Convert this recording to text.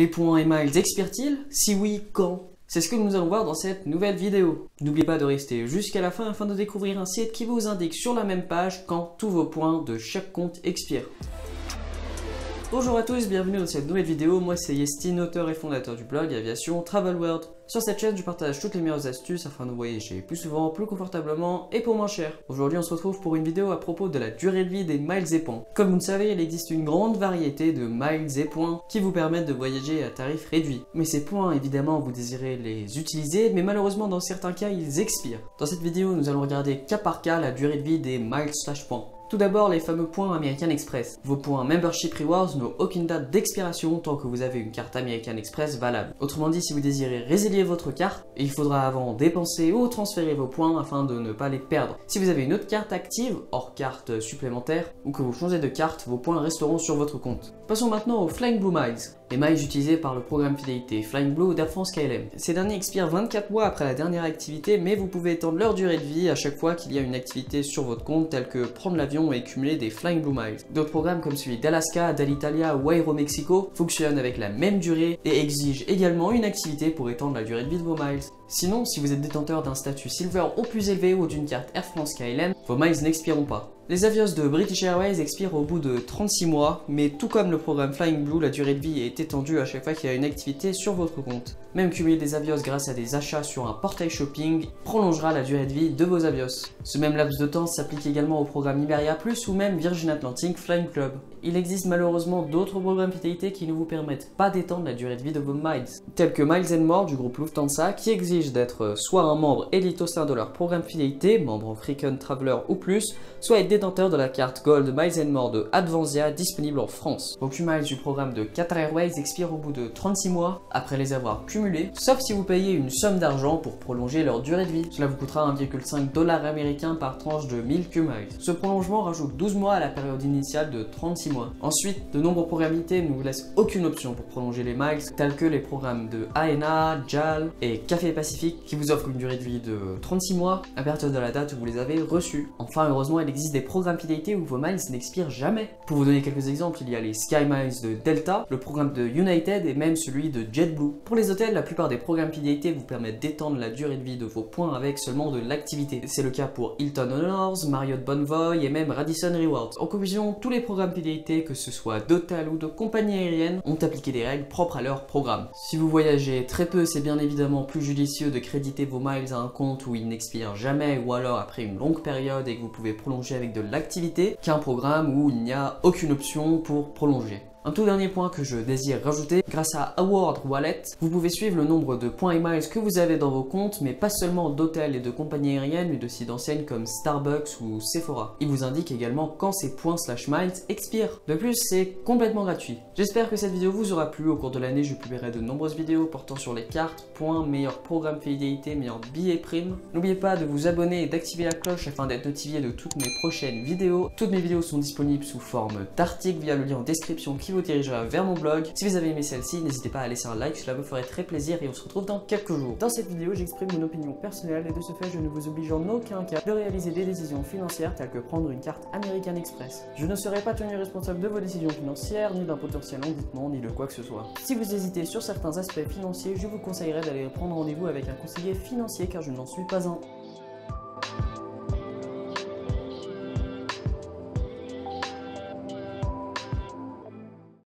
Les points et miles expirent-ils? Si oui, quand? C'est ce que nous allons voir dans cette nouvelle vidéo. N'oubliez pas de rester jusqu'à la fin afin de découvrir un site qui vous indique sur la même page quand tous vos points de chaque compte expirent. Bonjour à tous, bienvenue dans cette nouvelle vidéo. Moi c'est Yestin, auteur et fondateur du blog Aviation Travel World. Sur cette chaîne, je partage toutes les meilleures astuces afin de voyager plus souvent, plus confortablement et pour moins cher. Aujourd'hui, on se retrouve pour une vidéo à propos de la durée de vie des miles et points. Comme vous le savez, il existe une grande variété de miles et points qui vous permettent de voyager à tarif réduit. Mais ces points, évidemment, vous désirez les utiliser, mais malheureusement, dans certains cas, ils expirent. Dans cette vidéo, nous allons regarder cas par cas la durée de vie des miles/points. Tout d'abord, les fameux points American Express. Vos points Membership Rewards n'ont aucune date d'expiration tant que vous avez une carte American Express valable. Autrement dit, si vous désirez résilier votre carte, il faudra avant dépenser ou transférer vos points afin de ne pas les perdre. Si vous avez une autre carte active, hors carte supplémentaire, ou que vous changez de carte, vos points resteront sur votre compte. Passons maintenant aux Flying Blue Miles. Les miles utilisés par le programme fidélité Flying Blue d'Air France KLM. Ces derniers expirent 24 mois après la dernière activité, mais vous pouvez étendre leur durée de vie à chaque fois qu'il y a une activité sur votre compte, telle que prendre l'avion et cumuler des Flying Blue Miles. D'autres programmes comme celui d'Alaska, d'Alitalia ou Aeromexico fonctionnent avec la même durée et exigent également une activité pour étendre la durée de vie de vos miles. Sinon, si vous êtes détenteur d'un statut Silver ou plus élevé ou d'une carte Air France KLM, vos miles n'expireront pas. Les Avios de British Airways expirent au bout de 36 mois, mais tout comme le programme Flying Blue, la durée de vie est étendue à chaque fois qu'il y a une activité sur votre compte. Même cumuler des Avios grâce à des achats sur un portail shopping prolongera la durée de vie de vos Avios. Ce même laps de temps s'applique également au programme Iberia Plus ou même Virgin Atlantic Flying Club. Il existe malheureusement d'autres programmes fidélité qui ne vous permettent pas d'étendre la durée de vie de vos miles, tels que Miles & More du groupe Lufthansa qui exige d'être soit un membre élite au sein de leur programme fidélité, membre Frequent Traveler ou plus, soit être détenteur de la carte Gold Miles & More de Advansia disponible en France. Vos Q-Miles du programme de Qatar Airways expirent au bout de 36 mois après les avoir cumulés, sauf si vous payez une somme d'argent pour prolonger leur durée de vie. Cela vous coûtera 1,5 $ américain par tranche de 1000 Q-Miles. Ce prolongement rajoute 12 mois à la période initiale de 36 mois. Ensuite, de nombreux programmes fidélité ne vous laissent aucune option pour prolonger les miles, tels que les programmes de ANA, JAL et Café Pacifique qui vous offrent une durée de vie de 36 mois à partir de la date où vous les avez reçus. Enfin, heureusement, il existe des programmes fidélité où vos miles n'expirent jamais. Pour vous donner quelques exemples, il y a les Sky Miles de Delta, le programme de United et même celui de JetBlue. Pour les hôtels, la plupart des programmes fidélité vous permettent d'étendre la durée de vie de vos points avec seulement de l'activité. C'est le cas pour Hilton Honors, Marriott Bonvoy et même Radisson Rewards. En conclusion, tous les programmes fidélité, que ce soit d'hôtels ou de compagnies aériennes, ont appliqué des règles propres à leur programme. Si vous voyagez très peu, c'est bien évidemment plus judicieux de créditer vos miles à un compte où ils n'expirent jamais ou alors après une longue période et que vous pouvez prolonger avec de l'activité qu'un programme où il n'y a aucune option pour prolonger. Un tout dernier point que je désire rajouter, grâce à Award Wallet, vous pouvez suivre le nombre de points et miles que vous avez dans vos comptes, mais pas seulement d'hôtels et de compagnies aériennes, mais de sites d'enseignes comme Starbucks ou Sephora. Il vous indique également quand ces points/miles expirent. De plus, c'est complètement gratuit. J'espère que cette vidéo vous aura plu. Au cours de l'année, je publierai de nombreuses vidéos portant sur les cartes, points, meilleurs programmes fidélité, meilleurs billets primes. N'oubliez pas de vous abonner et d'activer la cloche afin d'être notifié de toutes mes prochaines vidéos. Toutes mes vidéos sont disponibles sous forme d'articles via le lien en description qui vous dirigera vers mon blog. Si vous avez aimé celle-ci, n'hésitez pas à laisser un like, cela me ferait très plaisir et on se retrouve dans quelques jours. Dans cette vidéo, j'exprime mon opinion personnelle et de ce fait, je ne vous oblige en aucun cas de réaliser des décisions financières telles que prendre une carte American Express. Je ne serai pas tenu responsable de vos décisions financières, ni d'un potentiel endettement, ni de quoi que ce soit. Si vous hésitez sur certains aspects financiers, je vous conseillerais d'aller prendre rendez-vous avec un conseiller financier car je n'en suis pas un.